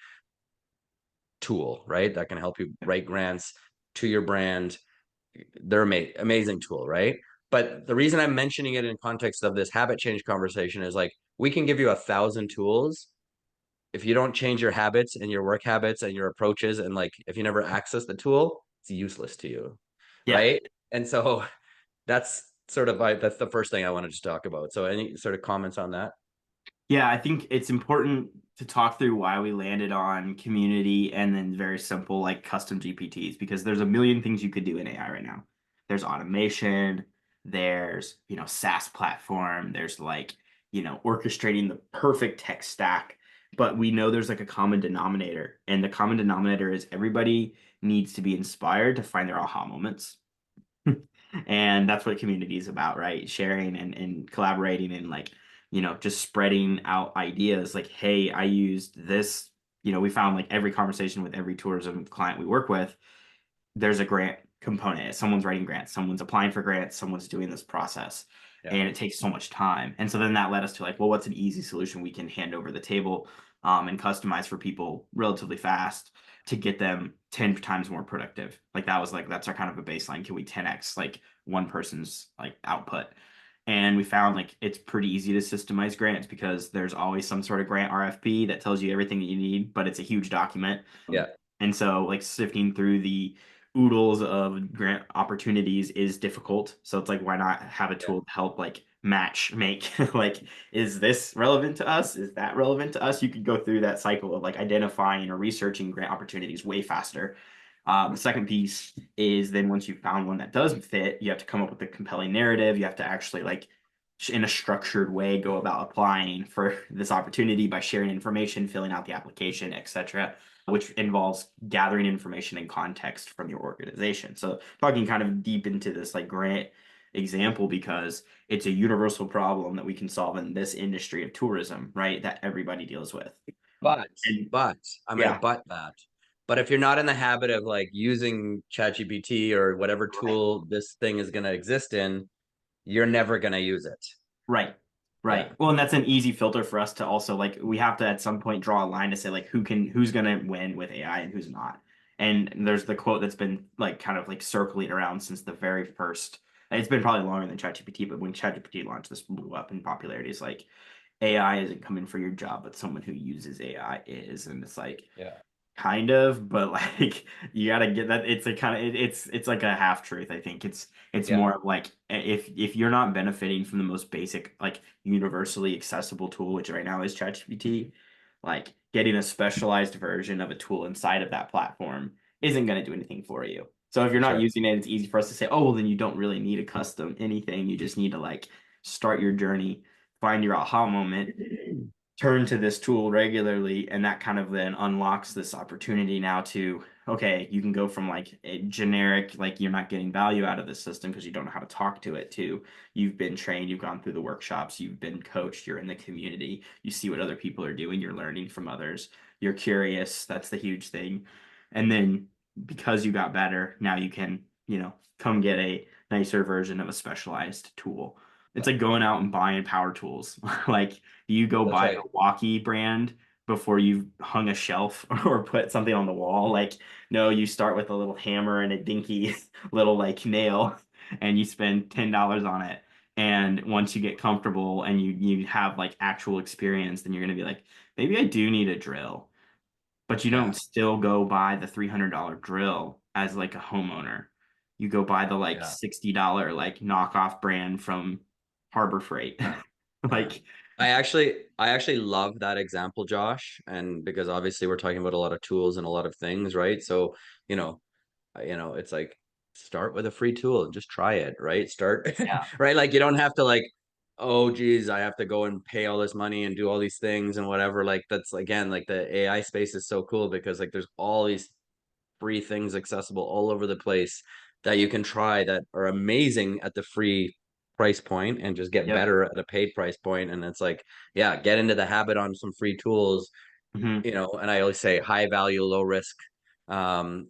tool, right, that can help you write grants to your brand. They're amazing tool, right? But the reason I'm mentioning it in context of this habit change conversation is like we can give you 1,000 tools. If you don't change your habits and your work habits and your approaches, and like if you never access the tool, it's useless to you, Yeah. right? And so that's the first thing I wanted to talk about. So any sort of comments on that? Yeah, I think it's important to talk through why we landed on community and then very simple like custom GPTs because there's a million things you could do in AI right now. There's automation, there's, SaaS platform, there's like, orchestrating the perfect tech stack. But we know there's like a common denominator, and the common denominator is everybody needs to be inspired to find their aha moments. And that's what community is about, right? Sharing and collaborating and like, just spreading out ideas like, hey, I used this. We found like every conversation with every tourism client we work with, there's a grant component. Someone's writing grants, someone's applying for grants, someone's doing this process. Yeah, And it takes so much time. And so then that led us to like, well, what's an easy solution we can hand over the table and customize for people relatively fast to get them 10 times more productive. Like that was like, that's our kind of a baseline. Can we 10x like one person's like output? And we found like it's pretty easy to systemize grants because there's always some sort of grant RFP that tells you everything that you need, but it's a huge document. yeah, And so like sifting through the oodles of grant opportunities is difficult. So it's like, why not have a yeah, tool to help like match make like, is this relevant to us? Is that relevant to us? You could go through that cycle of like identifying or researching grant opportunities way faster. The second piece is then once you've found one that does fit, you have to come up with a compelling narrative. You have to actually like in a structured way go about applying for this opportunity by sharing information, filling out the application, etc., which involves gathering information and context from your organization. So talking kind of deep into this like grant example because it's a universal problem that we can solve in this industry of tourism, right? That everybody deals with. but And but I'm gonna yeah, but that. But if you're not in the habit of like using ChatGPT or whatever tool this thing is gonna exist in, you're never gonna use it. right. Yeah, Right. Well, and that's an easy filter for us to also like we have to at some point draw a line to say like who's gonna win with AI and who's not. And there's the quote that's been like kind of like circling around since the very first. And it's been probably longer than ChatGPT, but when ChatGPT launched, this blew up in popularity. It's like AI isn't coming for your job, but someone who uses AI is. And it's like yeah, kind of, but like you got to get that it's a kind of it's like a half truth. I think it's yeah, more of like if you're not benefiting from the most basic like universally accessible tool, which right now is ChatGPT, like getting a specialized version of a tool inside of that platform isn't going to do anything for you. So if you're not sure. using it, it's easy for us to say, oh, well, then you don't really need a custom anything. You just need to like start your journey, find your aha moment, turn to this tool regularly, and that kind of then unlocks this opportunity now to okay, you can go from like a generic like you're not getting value out of the system because you don't know how to talk to it to you've been trained, you've gone through the workshops, you've been coached, you're in the community, you see what other people are doing, you're learning from others, you're curious, that's the huge thing. And then because you got better, now you can, come get a nicer version of a specialized tool. It's Yeah, like going out and buying power tools. Like you go that's buy right. a Milwaukee brand before you've hung a shelf or put something on the wall. Like, no, you start with a little hammer and a dinky little like nail and you spend $10 on it. And once you get comfortable and you have like actual experience, then you're gonna be like, maybe I do need a drill. but you Yeah. don't still go buy the $300 drill as like a homeowner. You go buy the like Yeah. $60 like knockoff brand from Harbor Freight. Yeah. Yeah. Like, I actually love that example, Josh, and because obviously we're talking about a lot of tools and a lot of things, right? So, you know, it's like start with a free tool and just try it, right? Start yeah, right? Like you don't have to like, oh geez, I have to go and pay all this money and do all these things and whatever. Like that's again, like the AI space is so cool because like there's all these free things accessible all over the place that you can try that are amazing at the free price point and just get yep. better at a paid price point. And it's like, yeah, get into the habit on some free tools, Hmm. and I always say high value, low risk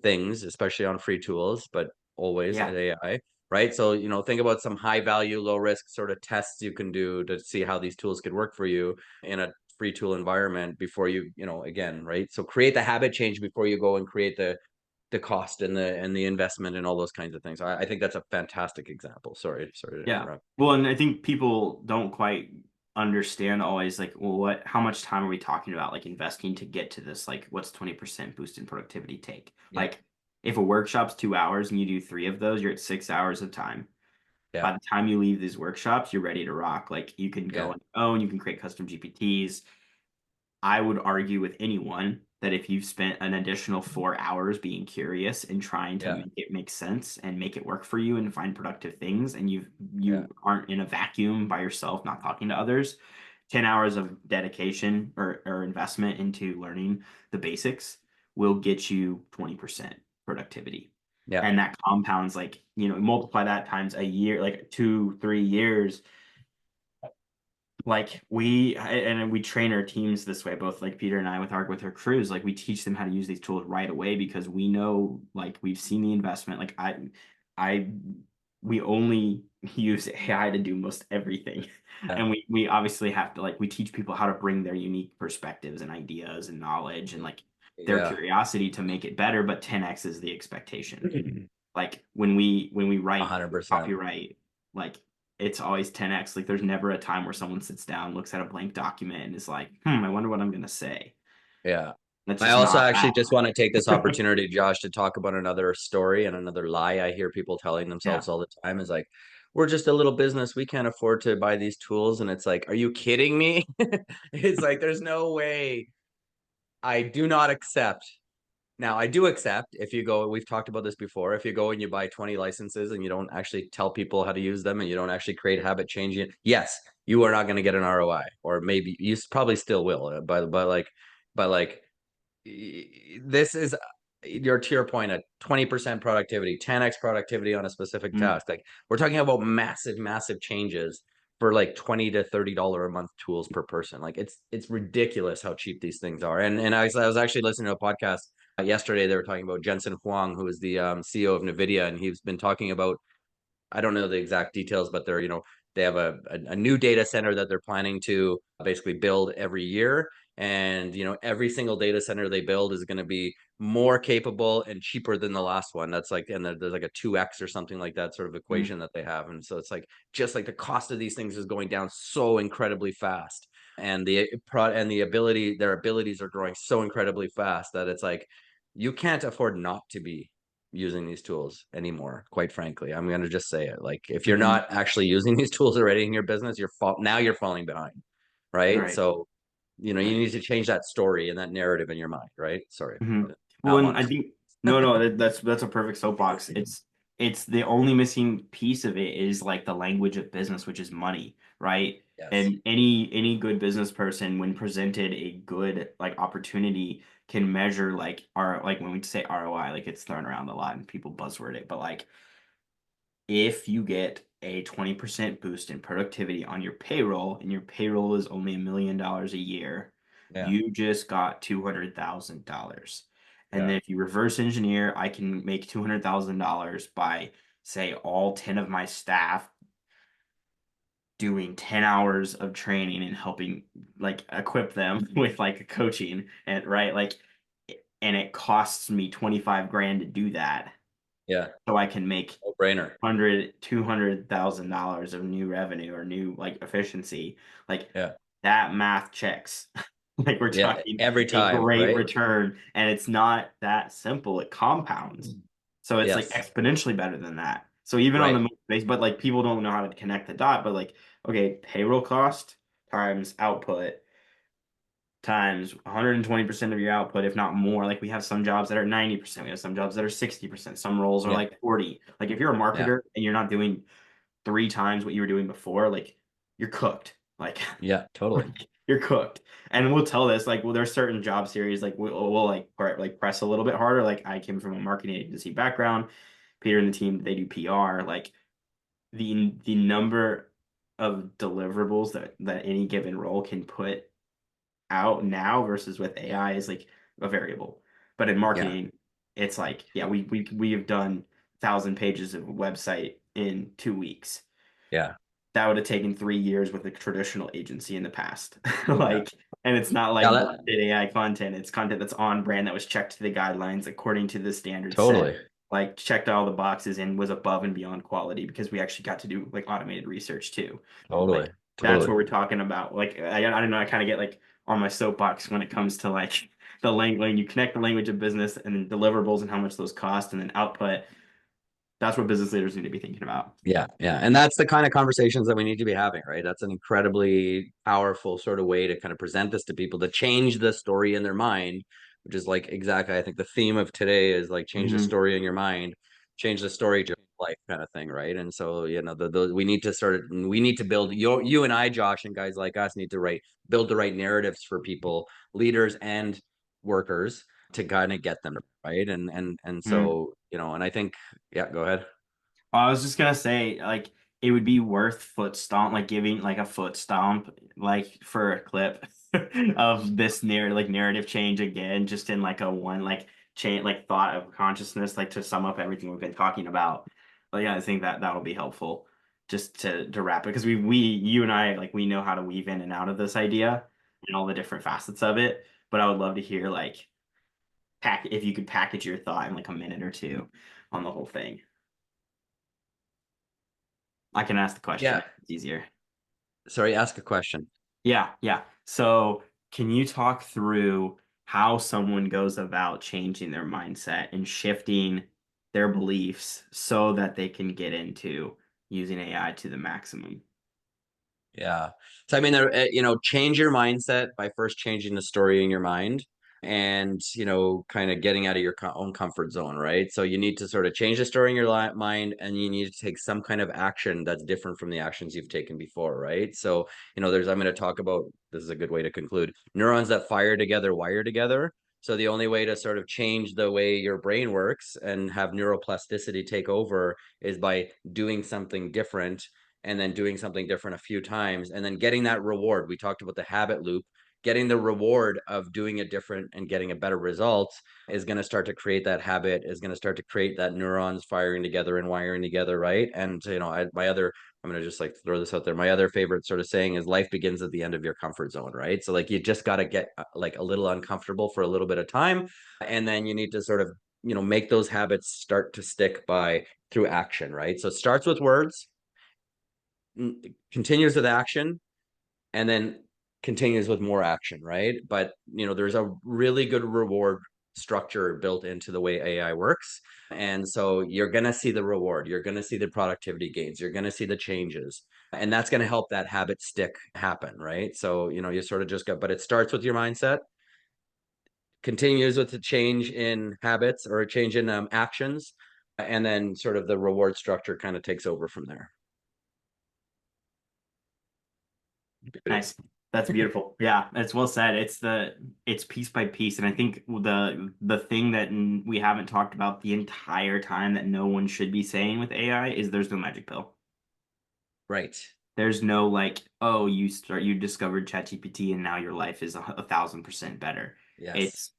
things, especially on free tools, but always at Yeah, AI, right? So, think about some high value, low risk sort of tests you can do to see how these tools could work for you in a free tool environment before again, right? So create the habit change before you go and create the cost and the investment and all those kinds of things. I think that's a fantastic example. Sorry to yeah. interrupt. Well, and I think people don't quite understand always like, well, how much time are we talking about like investing to get to this? Like, what's 20% boost in productivity take? Yeah, Like, if a workshop's 2 hours and you do three of those, you're at 6 hours of time. yeah, By the time you leave these workshops, you're ready to rock. Like, you can go yeah, on your own, you can create custom GPTs. I would argue with anyone that if you've spent an additional 4 hours being curious and trying to yeah, make it make sense and make it work for you and find productive things, and yeah, you aren't in a vacuum by yourself, not talking to others, 10 hours of dedication or investment into learning the basics will get you 20% productivity. yeah, And that compounds like, multiply that times a year, like 2, 3 years, like we train our teams this way, both like Peter and I with our crews. Like, we teach them how to use these tools right away because we know, like, we've seen the investment. Like, I we only use AI to do most everything. yeah, And we obviously have to, like, we teach people how to bring their unique perspectives and ideas and knowledge and like their yeah. curiosity to make it better, but 10x is the expectation. Like, when we A write hundred percent. copyright, like, it's always 10x. Like, there's never a time where someone sits down, looks at a blank document, and is like, I wonder what I'm gonna say. Yeah. That's I just also not actually just want to take this that. opportunity, Josh, to talk about another story and another lie I hear people telling Yeah. themselves all the time is like, we're just a little business. We can't afford to buy these tools. And it's like, are you kidding me? It's like, there's no way. I do not accept. Now, I do accept if you go, we've talked about this before, if you go and you buy 20 licenses and you don't actually tell people how to use them and you don't actually create habit changing, yes, you are not going to get an ROI, or maybe you probably still will, but like, this is to your point, a 20% productivity, 10x productivity on a specific Mm. task. Like we're talking about massive, massive changes for like $20 to $30 a month tools per person. Like it's ridiculous how cheap these things are. And I was actually listening to a podcast yesterday. They were talking about Jensen Huang, who is the CEO of NVIDIA, and he's been talking about, I don't know the exact details, but they have a new data center that they're planning to basically build every year. And every single data center they build is going to be more capable and cheaper than the last one. That's like, and there's like a 2x or something like that sort of Mm. equation that they have. And so it's like just like the cost of these things is going down so incredibly fast. And their abilities are growing so incredibly fast that it's like you can't afford not to be using these tools anymore, quite frankly. I'm going to just say it. Like if you're Hmm. not actually using these tools already in your business, now you're falling behind, right? Right. So, you need to change that story and that narrative in your mind, right? Sorry. Hmm. Now Well, I'm and on I a think no, that's a perfect soapbox. It's the only missing piece of it is like the language of business, which is money, right? yes. And any good business person, when presented a good like opportunity, can measure like like when we say ROI, like it's thrown around a lot and people buzzword it, but like, if you get a 20% boost in productivity on your payroll and your payroll is only $1 million a year, Yeah. you just got $200,000. And Yeah. then if you reverse engineer, I can make $200,000 by, say, all 10 of my staff doing 10 hours of training and helping like equip them with like a coaching, and right, like, and it costs me 25 grand to do that, Yeah. so I can make No brainer. 200,000 $200,000 of new revenue or new like efficiency. Like, Yeah. that math checks. Like we're Yeah, talking every a time, great right? return, and it's not that simple. It compounds. So it's like Yes, exponentially better than that. So even on the right. money base, but like people don't know how to connect the dot, but like, okay, payroll cost times output times 120% of your output, if not more. Like we have some jobs that are 90%, we have some jobs that are 60%, some roles are Yeah, like 40. Like if you're a yeah, marketer and you're not doing three times what you were doing before, like you're cooked. Like yeah, totally. you're cooked. And we'll tell this, like, well, there's certain job series, like we'll like press a little bit harder. Like I came from a marketing agency background. Peter and the team, they do PR. Like the number of deliverables that any given role can put out now versus with AI is like a variable. But in Yeah, marketing, it's like, yeah, we have done 1,000 pages of a website in 2 weeks. yeah, That would have taken 3 years with a traditional agency in the past. yeah. Like, and it's not Yeah, like that, blended AI content. It's content that's on brand that was checked to the guidelines according to the standards set, totally, like checked all the boxes and was above and beyond quality because we actually got to do like automated research too. totally, Like that's totally. what we're talking about. Like I don't know, I kind of get like on my soapbox when it comes to like the language. You connect the language of business and then deliverables and how much those cost and then output. That's what business leaders need to be thinking about. Yeah, yeah. And that's the kind of conversations that we need to be having, right? That's an incredibly powerful sort of way to kind of present this to people, to change the story in their mind, which is like exactly, I think the theme of today is like change the Hmm. story in your mind, change the story to life kind of thing, right? And so, you know, we need to we need to build you and I, Josh, and guys like us need to build the right narratives for people, leaders and workers to kind of get them right. And so, you know, and I think, yeah, go ahead. I was just gonna say, like, it would be worth foot stomp, like giving like a foot stomp, like for a clip of this narrative change again, just in like a one like chain like thought of consciousness, like to sum up everything we've been talking about. But yeah, I think that that will be helpful just to wrap it because we you and I like we know how to weave in and out of this idea and all the different facets of it. But I would love to hear like pack if you could package your thought in like a minute or two on the whole thing. I can ask the question. Yeah. It's easier. Sorry, ask a question. Yeah, yeah. So, can you talk through how someone goes about changing their mindset and shifting their beliefs so that they can get into using AI to the maximum? Yeah. So I mean, you know, change your mindset by first changing the story in your mind and, you know, kind of getting out of your own comfort zone, right? So you need to sort of change the story in your mind and you need to take some kind of action that's different from the actions you've taken before, right? So, you know, I'm going to talk about, this is a good way to conclude, neurons that fire together, wire together. So the only way to sort of change the way your brain works and have neuroplasticity take over is by doing something different and then doing something different a few times and then getting that reward. We talked about the habit loop. Getting the reward of doing it different and getting a better result is going to start to create that habit, is going to start to create that neurons firing together and wiring together, right? And, you know, I'm going to just like throw this out there. My other favorite sort of saying is life begins at the end of your comfort zone, right? So, like, you just got to get like a little uncomfortable for a little bit of time. And then you need to sort of, you know, make those habits start to stick by through action, right? So, it starts with words, continues with action, and then continues with more action, right? But you know, there's a really good reward structure built into the way AI works. And so you're going to see the reward, you're going to see the productivity gains, you're going to see the changes. And that's going to help that habit stick happen, right? So, you know, you sort of just got, but it starts with your mindset, continues with the change in habits or a change in actions, and then sort of the reward structure kind of takes over from there. Nice. That's beautiful. Yeah, it's well said. It's piece by piece, and I think the thing that we haven't talked about the entire time that no one should be saying with AI is there's no magic pill. Right. There's no like, oh, you discovered ChatGPT and now your life is 1,000% better. Yes. It's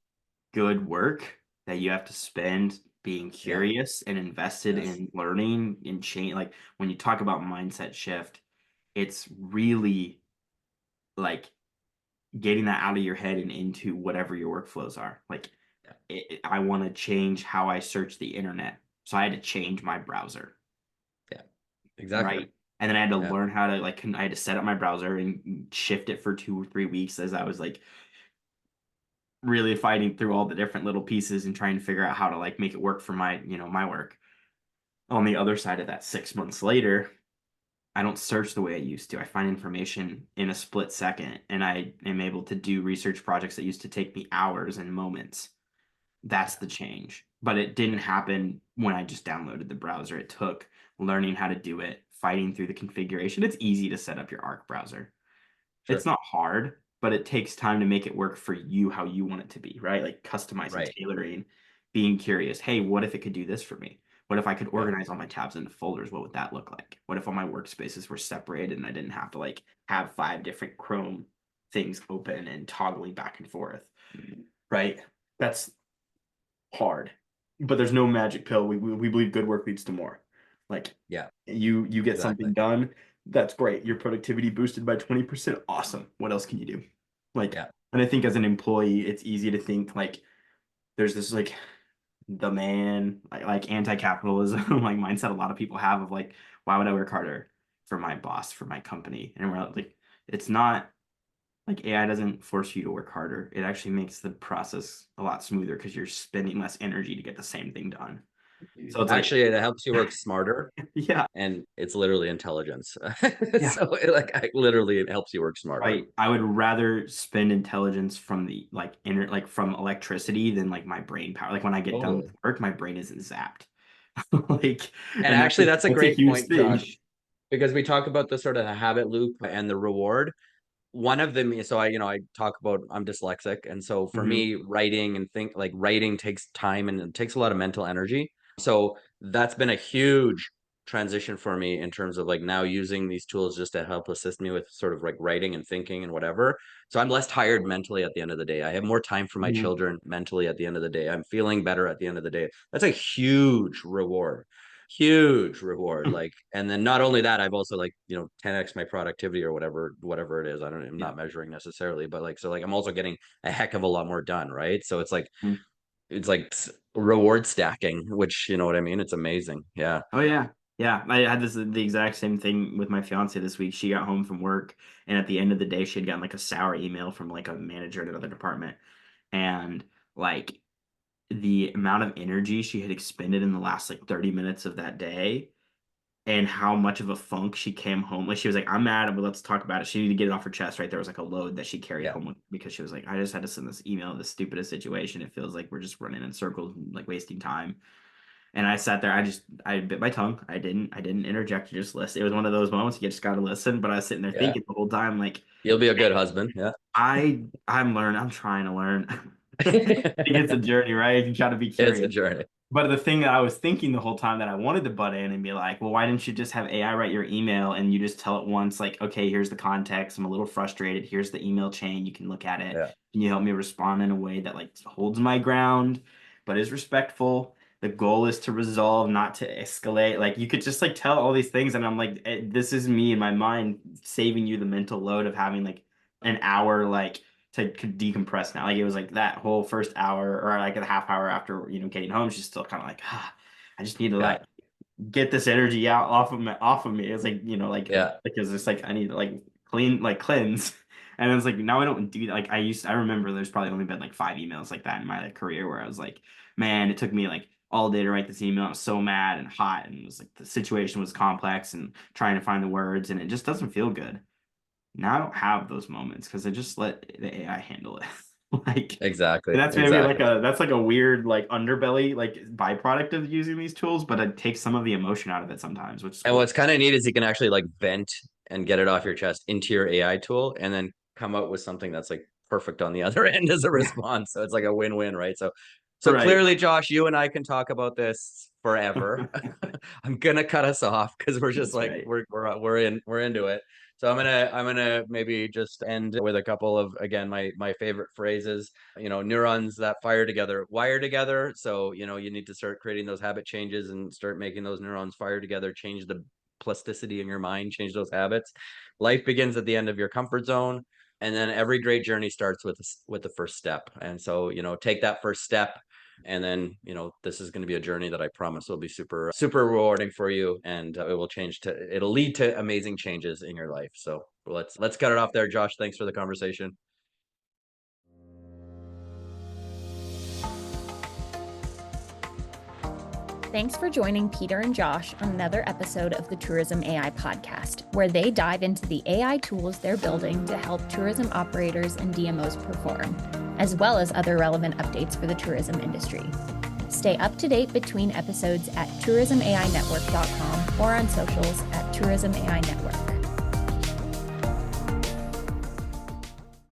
good work that you have to spend being Yeah. curious and invested Yes. in learning and change. Like when you talk about mindset shift, it's really like getting that out of your head and into whatever your workflows are. Like Yeah. I want to change how I search the internet. So I had to change my browser, Yeah. Exactly. right? And then I had to Yeah. learn how to like I had to set up my browser and shift it for 2 or 3 weeks as I was like really fighting through all the different little pieces and trying to figure out how to like make it work for my, my work. On the other side of that, 6 months later, I don't search the way I used to. I find information in a split second, and I am able to do research projects that used to take me hours and moments. That's the change. But it didn't happen when I just downloaded the browser. It took learning how to do it, fighting through the configuration. It's easy to set up your Arc browser. It's Sure. not hard, but it takes time to make it work for you how you want it to be, right? Like customizing, Right. tailoring, being curious. Hey, what if it could do this for me? What if I could Yeah. organize all my tabs into folders? What would that look like? What if all my workspaces were separated and I didn't have to like have 5 different Chrome things open and toggling back and forth, right? That's hard, but there's no magic pill. We believe good work leads to more. Like Yeah. you get Exactly. something done, that's great. Your productivity boosted by 20%. Awesome. What else can you do? Like, Yeah. and I think as an employee, it's easy to think like there's this like the man like anti-capitalism like mindset a lot of people have of like, why would I work harder for my boss, for my company? And we're like, it's not like AI doesn't force you to work harder. It actually makes the process a lot smoother because you're spending less energy to get the same thing done. So it's like, Actually, it helps you work smarter, yeah, and it's literally intelligence. yeah, So literally it helps you work smarter. right. I would rather spend intelligence from the like inner like from electricity than like my brain power. Like when I get done with Totally. work, my brain isn't zapped. Like, And and actually, that's a that's a great huge point, thing. Josh, because we talk about the sort of the habit loop and the reward. One of them is, so I talk about, I'm dyslexic, and so for Hmm. me, writing takes time and it takes a lot of mental energy. So that's been a huge transition for me in terms of like now using these tools just to help assist me with sort of like writing and thinking and whatever. So I'm less tired mentally at the end of the day. I have more time for my Hmm. children mentally at the end of the day. I'm feeling better at the end of the day. That's a huge reward. Huge reward. Like, and then not only that, I've also like, 10x my productivity or whatever it is. I'm Yeah. not measuring necessarily, but like, so like I'm also getting a heck of a lot more done, right? So it's like reward stacking, which you know what I mean? It's amazing. Yeah. Oh yeah. Yeah. I had the exact same thing with my fiance this week. She got home from work and at the end of the day she had gotten like a sour email from like a manager in another department. And like the amount of energy she had expended in the last like 30 minutes of that day and how much of a funk she came home. Like she was like, I'm mad, but let's talk about it. She needed to get it off her chest, right? There was like a load that she carried Yeah. home with because she was like, I just had to send this email, this stupidest situation. It feels like we're just running in circles, like wasting time. And I sat there, I bit my tongue. I didn't interject, you just listen. It was one of those moments you just gotta listen. But I was sitting there Yeah. thinking the whole time, like, You'll be a good husband. Yeah. I'm trying to learn. I think it's a journey, right? You try to be It's a curious. journey. But the thing that I was thinking the whole time that I wanted to butt in and be like, well, why didn't you just have AI write your email and you just tell it once, like, okay, here's the context. I'm a little frustrated. Here's the email chain. You can look at it. Yeah. Can you help me respond in a way that like holds my ground, but is respectful? The goal is to resolve, not to escalate. Like you could just like tell all these things, and I'm like, this is me in my mind saving you the mental load of having like an hour like to decompress now. Like it was like that whole first hour or like a half hour after getting home, she's still kind of like, I just need to Yeah. like get this energy out off of me. It's like like Yeah. because it's like I need to like cleanse. And it's like now I don't do that. Like I remember there's probably only been like 5 emails like that in my career where I was like, man, it took me like all day to write this email. I was so mad and hot, and it was like the situation was complex and trying to find the words, and it just doesn't feel good. Now I don't have those moments because I just let the AI handle it. Like, Exactly. and that's maybe like Exactly. a weird like underbelly like byproduct of using these tools, but it takes some of the emotion out of it sometimes, which is And cool. what's kind of neat is you can actually like vent and get it off your chest into your AI tool and then come out with something that's like perfect on the other end as a Yeah. response. So it's like a win-win, right? So Right. clearly, Josh, you and I can talk about this forever. I'm gonna cut us off because we're just That's like right. we're into it. So I'm gonna maybe just end with a couple of again my favorite phrases. Neurons that fire together wire together. So you need to start creating those habit changes and start making those neurons fire together. Change the plasticity in your mind. Change those habits. Life begins at the end of your comfort zone, and then every great journey starts with the first step. And so take that first step, and then this is going to be a journey that I promise will be super super rewarding for you, and it'll lead to amazing changes in your life. So let's cut it off there, Josh. Thanks for the conversation. Thanks for joining Peter and Josh on another episode of the Tourism AI podcast, where they dive into the AI tools they're building to help tourism operators and DMOs perform, as well as other relevant updates for the tourism industry. Stay up to date between episodes at tourismainetwork.com or on socials at Tourism AI Network.